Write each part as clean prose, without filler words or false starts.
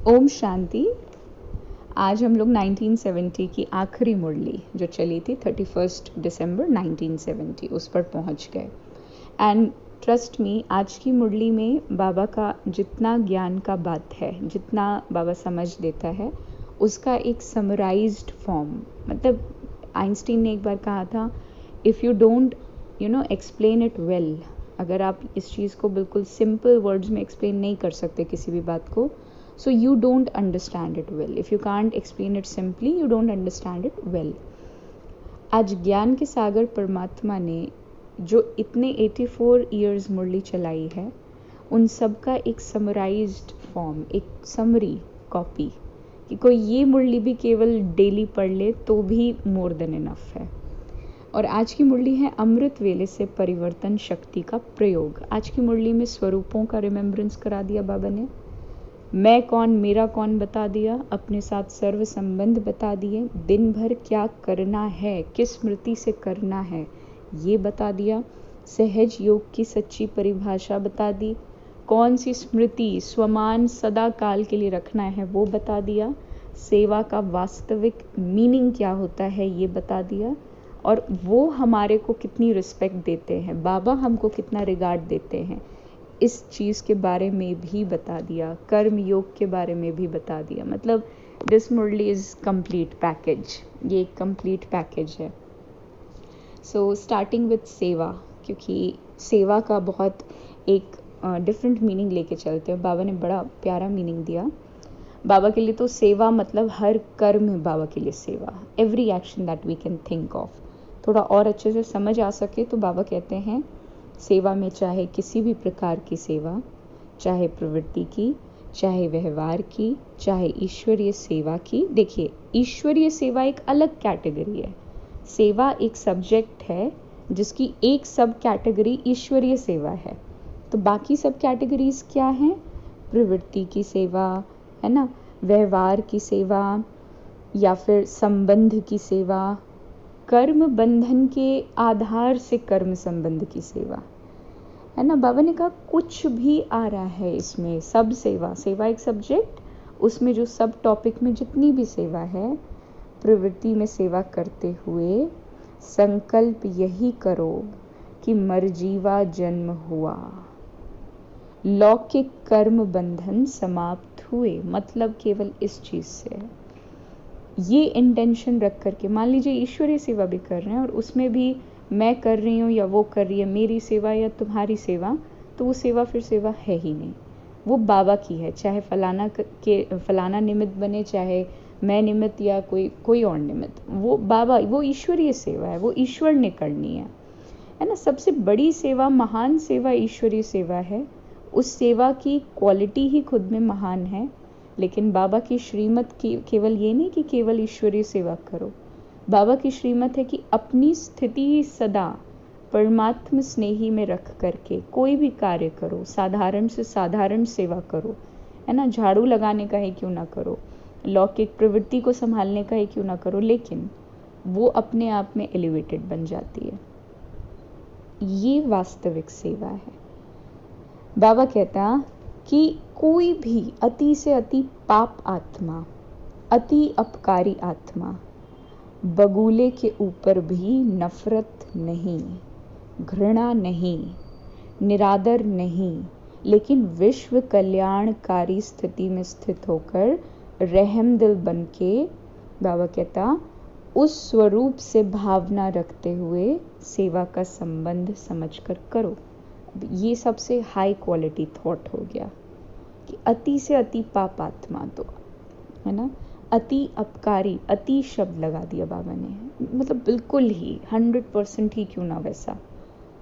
ओम शांति। आज हम लोग 1970 की आखिरी मुरली जो चली थी 31 दिसंबर 1970 उस पर पहुंच गए। एंड ट्रस्ट मी, आज की मुरली में बाबा का जितना ज्ञान का बात है, जितना बाबा समझ देता है, उसका एक समराइज्ड फॉर्म, मतलब आइंस्टीन ने एक बार कहा था, if you don't explain it well, अगर आप इस चीज़ को बिल्कुल सिंपल वर्ड्स में एक्सप्लेन नहीं कर सकते किसी भी बात को, so you don't understand it well. If you can't explain it simply, you don't understand it well. आज ज्ञान के सागर परमात्मा ने जो इतने 84 years मुरली चलाई है, उन सब का एक समराइज्ड फॉर्म, एक समरी कॉपी, कि कोई ये मुरली भी केवल डेली पढ़ ले तो भी मोर देन इनफ है। और आज की मुरली है अमृत वेले से परिवर्तन शक्ति का प्रयोग। आज की मुरली में स्वरूपों का रिमेम्बरेंस करा दिया बाबा ने, मैं कौन मेरा कौन बता दिया, अपने साथ सर्व संबंध बता दिए, दिन भर क्या करना है, किस स्मृति से करना है ये बता दिया, सहज योग की सच्ची परिभाषा बता दी, कौन सी स्मृति स्वमान सदा काल के लिए रखना है वो बता दिया, सेवा का वास्तविक मीनिंग क्या होता है ये बता दिया, और वो हमारे को कितनी रिस्पेक्ट देते हैं, बाबा हमको कितना रिगार्ड देते हैं, इस चीज़ के बारे में भी बता दिया, कर्म योग के बारे में भी बता दिया। मतलब this Murli is complete package, ये एक कंप्लीट पैकेज है। सो स्टार्टिंग विथ सेवा, क्योंकि सेवा का बहुत एक डिफरेंट मीनिंग लेके चलते हैं। बाबा ने बड़ा प्यारा मीनिंग दिया। बाबा के लिए तो सेवा मतलब हर कर्म है बाबा के लिए सेवा, every action that we can think of. थोड़ा और अच्छे से समझ आ सके तो बाबा कहते हैं सेवा में चाहे किसी भी प्रकार की सेवा, चाहे प्रवृत्ति की, चाहे व्यवहार की, चाहे ईश्वरीय सेवा की। देखिए, ईश्वरीय सेवा एक अलग कैटेगरी है, सेवा एक सब्जेक्ट है जिसकी एक सब कैटेगरी ईश्वरीय सेवा है। तो बाकी सब कैटेगरीज क्या हैं? प्रवृत्ति की सेवा है ना, व्यवहार की सेवा, या फिर संबंध की सेवा, कर्म बंधन के आधार से कर्म संबंध की सेवा, है ना। बाबा ने कहा कुछ भी आ रहा है इसमें, सब सेवा, सेवा एक सब्जेक्ट, उसमें जो सब टॉपिक में जितनी भी सेवा है, प्रवृत्ति में सेवा करते हुए संकल्प यही करो कि मरजीवा जन्म हुआ, लौकिक कर्म बंधन समाप्त हुए। मतलब केवल इस चीज़ से, ये इंटेंशन रख करके, मान लीजिए ईश्वरीय सेवा भी कर रहे हैं और उसमें भी मैं कर रही हूँ या वो कर रही है, मेरी सेवा या तुम्हारी सेवा, तो वो सेवा फिर सेवा है ही नहीं, वो बाबा की है। चाहे फलाना निमित्त बने, चाहे मैं निमित्त या कोई और निमित्त, वो बाबा, वो ईश्वरीय सेवा है, वो ईश्वर ने करनी है ना। सबसे बड़ी सेवा, महान सेवा ईश्वरीय सेवा है। उस सेवा की क्वालिटी ही खुद में महान है। लेकिन बाबा की श्रीमत की केवल ये नहीं कि केवल ईश्वरीय सेवा करो, बाबा की श्रीमत है कि अपनी स्थिति सदा परमात्म स्नेही में रख करके कोई भी कार्य करो, साधारण से साधारण सेवा करो, है ना। झाड़ू लगाने का ही क्यों ना करो, लौकिक प्रवृत्ति को संभालने का ही क्यों ना करो, लेकिन वो अपने आप में एलिवेटेड बन जाती है। ये वास्तविक सेवा है। बाबा कहता कि कोई भी अति से अति पाप आत्मा, अति अपकारी आत्मा, बगुले के ऊपर भी नफरत नहीं, घृणा नहीं, निरादर नहीं, लेकिन विश्व कल्याणकारी स्थिति में स्थित होकर रहम दिल बन के, बाबा कहता, उस स्वरूप से भावना रखते हुए सेवा का संबंध समझकर करो। ये सबसे हाई क्वालिटी थॉट हो गया कि अति से अति पाप आत्मा, तो है ना, अति अपकारी, अति शब्द लगा दिया बाबा ने, मतलब बिल्कुल ही 100% ही क्यों ना वैसा।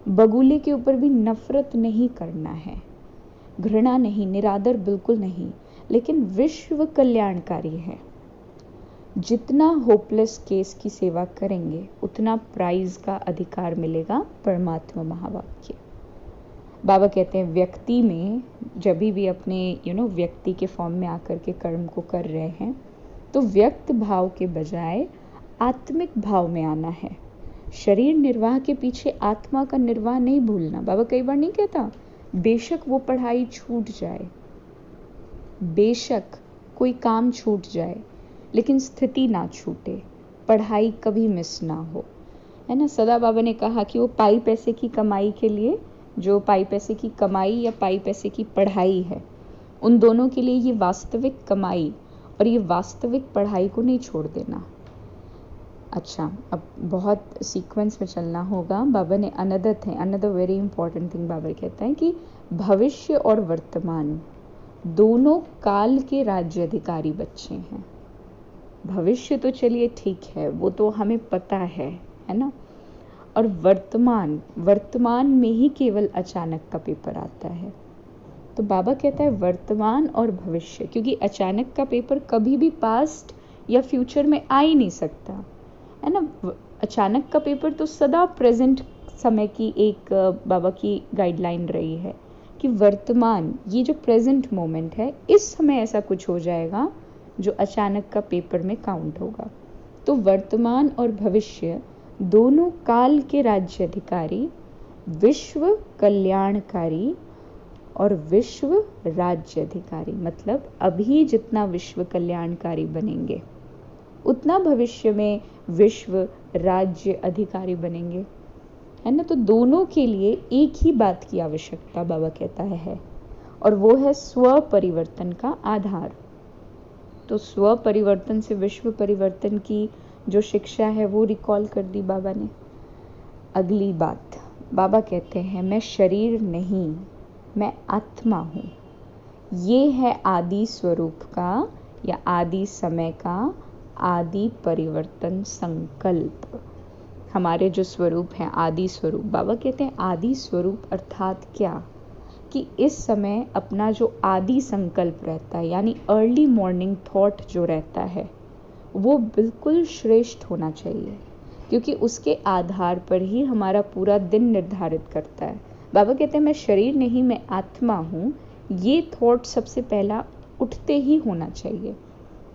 बगुले के ऊपर भी नफरत नहीं करना है, घृणा नहीं, निरादर बिल्कुल नहीं, लेकिन विश्व कल्याणकारी है। जितना होपलेस केस की सेवा करेंगे उतना प्राइज का अधिकार मिलेगा परमात्मा महावाक्य। बाबा कहते हैं व्यक्ति में जब भी अपने व्यक्ति के फॉर्म में आकर के कर्म को कर रहे हैं, तो व्यक्त भाव के बजाय आत्मिक भाव में आना है। शरीर निर्वाह के पीछे आत्मा का निर्वाह नहीं भूलना। बाबा कई बार नहीं कहता बेशक वो पढ़ाई छूट जाए, बेशक कोई काम छूट जाए लेकिन स्थिति ना छूटे, पढ़ाई कभी मिस ना हो, है ना। सदा बाबा ने कहा कि वो पाई पैसे की कमाई के लिए, जो पाई पैसे की कमाई या पाई पैसे की पढ़ाई है, उन दोनों के लिए ये वास्तविक कमाई और ये वास्तविक पढ़ाई को नहीं छोड़ देना। अच्छा, अब बहुत सीक्वेंस में चलना होगा। बाबा ने अनदर वेरी इंपॉर्टेंट थिंग बाबा कहता है कि भविष्य और वर्तमान दोनों काल के राज्य अधिकारी बच्चे हैं। भविष्य तो चलिए ठीक है, वो तो हमें पता है ना। और वर्तमान में ही केवल अचानक का पेपर आता है। तो बाबा कहता है वर्तमान और भविष्य, क्योंकि अचानक का पेपर कभी भी पास्ट या फ्यूचर में आ ही नहीं सकता, है ना। अचानक का पेपर तो सदा प्रेजेंट समय की एक बाबा की गाइडलाइन रही है कि वर्तमान, ये जो प्रेजेंट मोमेंट है, इस समय ऐसा कुछ हो जाएगा जो अचानक का पेपर में काउंट होगा। तो वर्तमान और भविष्य दोनों काल के राज्य अधिकारी, विश्व कल्याणकारी और विश्व राज्य अधिकारी, मतलब अभी जितना विश्व कल्याणकारी बनेंगे उतना भविष्य में विश्व राज्य अधिकारी बनेंगे, है ना। तो दोनों के लिए एक ही बात की आवश्यकता बाबा कहता है, और वो है स्व परिवर्तन का आधार। तो स्व परिवर्तन से विश्व परिवर्तन की जो शिक्षा है वो रिकॉल कर दी बाबा ने। अगली बात बाबा कहते हैं, मैं शरीर नहीं, मैं आत्मा हूँ। ये है आदि स्वरूप का या आदि समय का आदि परिवर्तन संकल्प। हमारे जो स्वरूप हैं आदि स्वरूप, बाबा कहते हैं आदि स्वरूप अर्थात क्या, कि इस समय अपना जो आदि संकल्प रहता है, यानी अर्ली मॉर्निंग थॉट जो रहता है, वो बिल्कुल श्रेष्ठ होना चाहिए, क्योंकि उसके आधार पर ही हमारा पूरा दिन निर्धारित करता है। बाबा कहते हैं मैं शरीर नहीं, मैं आत्मा हूँ। ये थॉट सबसे पहला उठते ही होना चाहिए,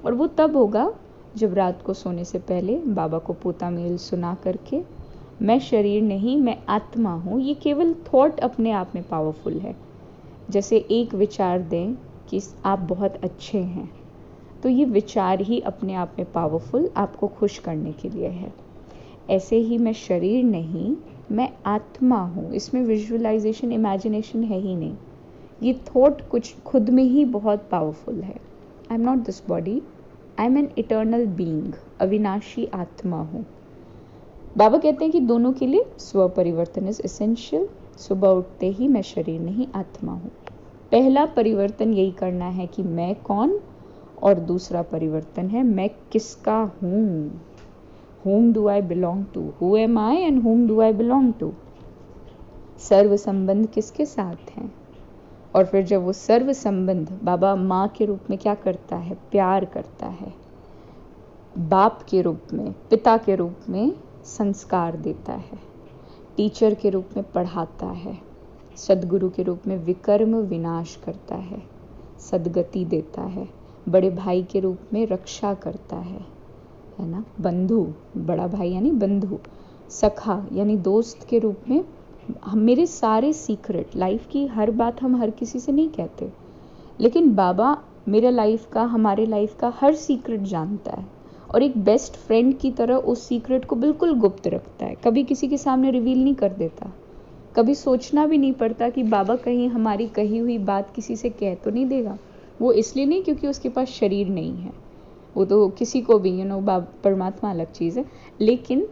और वो तब होगा जब रात को सोने से पहले बाबा को पोता मेल सुना करके मैं शरीर नहीं, मैं आत्मा हूँ, ये केवल थॉट अपने आप में पावरफुल है। जैसे एक विचार दें कि आप बहुत अच्छे हैं, तो ये विचार ही अपने आप में पावरफुल आपको खुश करने के लिए है। ऐसे ही मैं शरीर नहीं, मैं आत्मा हूँ, इसमें विजुअलाइजेशन, इमेजिनेशन है ही नहीं। ये थॉट कुछ खुद में ही बहुत पावरफुल है। I am not this body, I am an eternal being, अविनाशी आत्मा हूँ। बाबा कहते हैं कि दोनों के लिए स्व परिवर्तन इज एसेंशियल। सुबह उठते ही मैं शरीर नहीं, आत्मा हूँ। पहला परिवर्तन यही करना है कि मैं कौन, और दूसरा परिवर्तन है मैं किसका हूँ। whom do I belong to, who am I and whom do I belong to। सर्व संबंध किसके साथ हैं, और फिर जब वो सर्व संबंध, बाबा माँ के रूप में क्या करता है, प्यार करता है, बाप के रूप में, पिता के रूप में संस्कार देता है, टीचर के रूप में पढ़ाता है, सदगुरु के रूप में विकर्म विनाश करता है, सदगति देता है, बड़े भाई के रूप में रक्षा करता है ना, बंधु, बड़ा भाई यानी बंधु, सखा यानी दोस्त के रूप में हम, मेरे सारे सीक्रेट, लाइफ की हर बात हम हर किसी से नहीं कहते, लेकिन बाबा मेरे लाइफ का, हमारे लाइफ का हर सीक्रेट जानता है, और एक बेस्ट फ्रेंड की तरह उस सीक्रेट को बिल्कुल गुप्त रखता है, कभी किसी के सामने रिवील नहीं कर देता। कभी सोचना भी नहीं पड़ता कि बाबा कहीं हमारी कही हुई बात किसी से कह तो नहीं देगा। वो इसलिए नहीं क्योंकि उसके पास शरीर नहीं है, वो तो किसी को भी परमात्मा अलग चीज़ है, लेकिन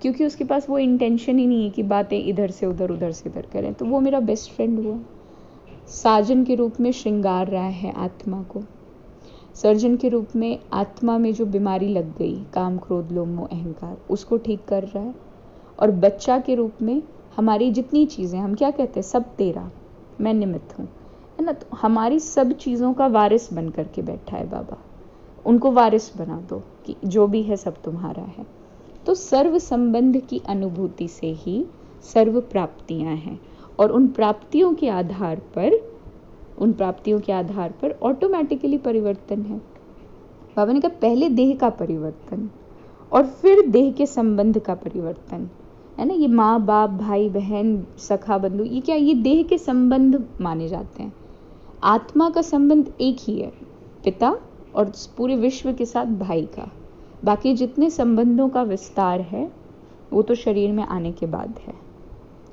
क्योंकि उसके पास वो इंटेंशन ही नहीं है कि बातें इधर से उधर, उधर से इधर करें, तो वो मेरा बेस्ट फ्रेंड हुआ। साजन के रूप में श्रृंगार रहा है आत्मा को, सर्जन के रूप में आत्मा में जो बीमारी लग गई, काम क्रोध लोभ मोह अहंकार, उसको ठीक कर रहा है, और बच्चा के रूप में हमारी जितनी चीज़ें, हम क्या कहते हैं, सब तेरा, मैं निमित्त हूँ, है ना। तो हमारी सब चीज़ों का वारिस बन करके बैठा है बाबा, उनको वारिस बना दो कि जो भी है सब तुम्हारा है। तो सर्व संबंध की अनुभूति से ही सर्व प्राप्तियां हैं, और उन प्राप्तियों के आधार पर ऑटोमेटिकली परिवर्तन है। बाबा ने कहा पहले देह का परिवर्तन और फिर देह के संबंध का परिवर्तन, है ना। ये माँ बाप, भाई बहन, सखा बंधु, ये क्या, ये देह के संबंध माने जाते हैं। आत्मा का संबंध एक ही है, पिता और पूरे विश्व के साथ भाई का। बाकी जितने संबंधों का विस्तार है वो तो शरीर में आने के बाद है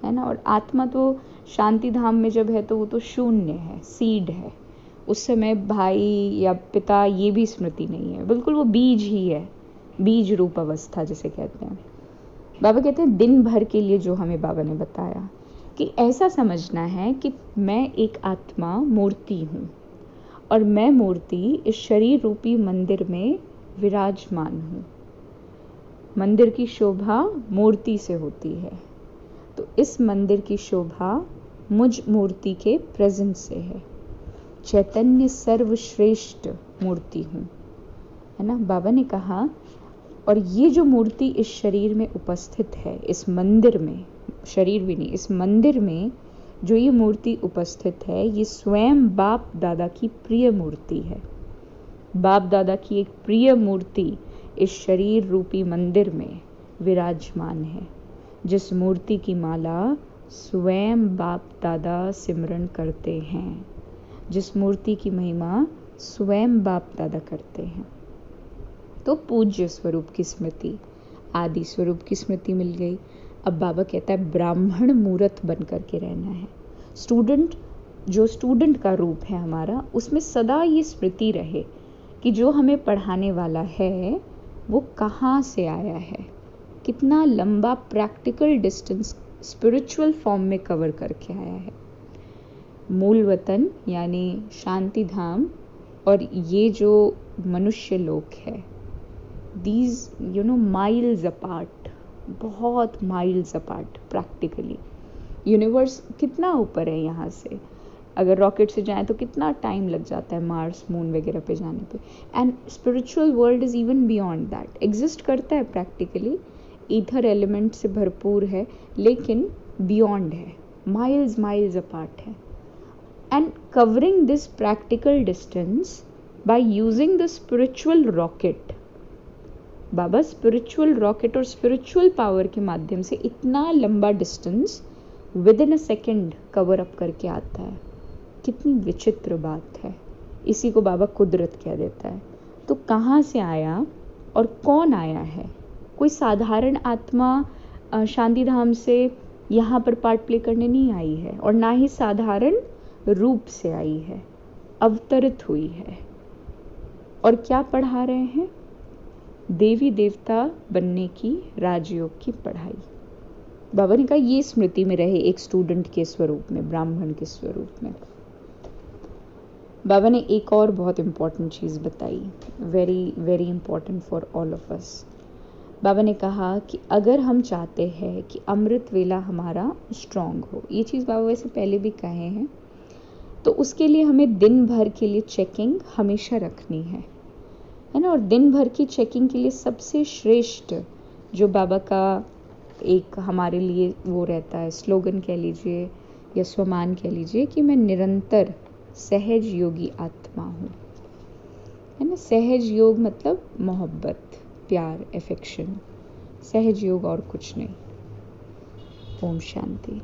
ना। और आत्मा तो शांति धाम में जब है तो वो तो शून्य है, सीड है। उस समय भाई या पिता ये भी स्मृति नहीं है, बिल्कुल वो बीज ही है, बीज रूप अवस्था जिसे कहते हैं। बाबा कहते हैं दिन भर के लिए जो हमें बाबा ने बताया कि ऐसा समझना है कि मैं एक आत्मा मूर्ति हूँ और मैं मूर्ति इस शरीर रूपी मंदिर में विराजमान हूँ। मंदिर की शोभा मूर्ति से होती है, तो इस मंदिर की शोभा मुझ मूर्ति के प्रेजेंस से है। चैतन्य सर्वश्रेष्ठ मूर्ति हूँ, है ना। बाबा ने कहा और ये जो मूर्ति इस शरीर में उपस्थित है, इस मंदिर में, शरीर भी नहीं, इस मंदिर में जो ये मूर्ति उपस्थित है, ये स्वयं बाप दादा की प्रिय मूर्ति है। बाप दादा की एक प्रिय मूर्ति इस शरीर रूपी मंदिर में विराजमान है, जिस मूर्ति की माला स्वयं बाप दादा सिमरन करते हैं, जिस मूर्ति की महिमा स्वयं बाप दादा करते हैं। तो पूज्य स्वरूप की स्मृति, आदि स्वरूप की स्मृति मिल गई। अब बाबा कहता है ब्राह्मण मूर्त बन करके रहना है। स्टूडेंट, जो स्टूडेंट का रूप है हमारा, उसमें सदा ये स्मृति रहे कि जो हमें पढ़ाने वाला है वो कहाँ से आया है, कितना लंबा प्रैक्टिकल डिस्टेंस स्पिरिचुअल फॉर्म में कवर करके आया है। मूल वतन यानी शांति धाम और ये जो मनुष्य लोक है, these माइल्स अपार्ट, बहुत माइल्स अपार्ट प्रैक्टिकली। यूनिवर्स कितना ऊपर है यहाँ से, अगर रॉकेट से जाएं तो कितना टाइम लग जाता है मार्स मून वगैरह पे जाने पे। And spiritual world is even beyond that, exist करता है प्रैक्टिकली, ईथर एलिमेंट से भरपूर है, लेकिन बियॉन्ड है, माइल्स माइल्स अपार्ट है। And covering this practical distance by using the spiritual rocket, Baba spiritual rocket और स्पिरिचुअल पावर के माध्यम से इतना लंबा distance with in a second cover up करके आता है। कितनी विचित्र बात है। इसी को बाबा कुदरत कह देता है। तो कहाँ से आया और कौन आया है? कोई साधारण आत्मा शांति धाम से यहाँ पर पार्ट प्ले करने नहीं आई है, और ना ही साधारण रूप से आई है, अवतरित हुई है। और क्या पढ़ा रहे हैं? देवी देवता बनने की राजयोग की पढ़ाई। बाबा ने कहा ये स्मृति में रहे एक स्टूडेंट के स्वरूप में, ब्राह्मण के स्वरूप में। बाबा ने एक और बहुत इम्पॉर्टेंट चीज़ बताई, very very important for all of us. बाबा ने कहा कि अगर हम चाहते हैं कि अमृत वेला हमारा स्ट्रॉन्ग हो, ये चीज़ बाबा वैसे पहले भी कहे हैं, तो उसके लिए हमें दिन भर के लिए चेकिंग हमेशा रखनी है ना। और दिन भर की चेकिंग के लिए सबसे श्रेष्ठ जो बाबा का एक हमारे लिए वो रहता है, स्लोगन कह लीजिए या स्वमान कह लीजिए, कि मैं निरंतर सहज योगी आत्मा हूँ, है ना। सहज योग मतलब मोहब्बत, प्यार, एफेक्शन, सहज योग और कुछ नहीं। ओम शांति।